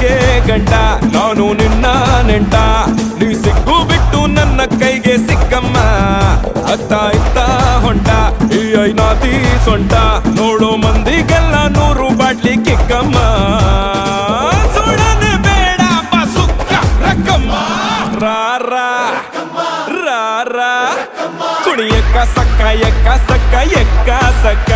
ನನಗೆ ಗಂಟ ನಾನು ನಿನ್ನ ನೆಂಟ ನೀ ಸಿಕ್ಕು ಬಿಟ್ಟು ನನ್ನ ಕೈಗೆ ಸಿಕ್ಕಮ್ಮ ಅತ್ತ ಇತ್ತ ಹೊಂಟ ಈ ಐನಾತಿ ಸೊಂಟ ನೋಡೋ ಮಂದಿಗೆಲ್ಲ 100 ಬಾಟ್ಲಿ ಕಿಕ್ಕಮ್ಮ ಸುಡನೆ ಬೇಡ ಸುಕ್ಕ ರಕ್ಕಮ್ಮ ರಾರಾ ರಾರಾ ಕುಣಿಯಕ್ಕ ಸಕ್ಕ ಎಕ್ಕ ಸಕ್ಕ ಎಕ್ಕ ಸಕ್ಕ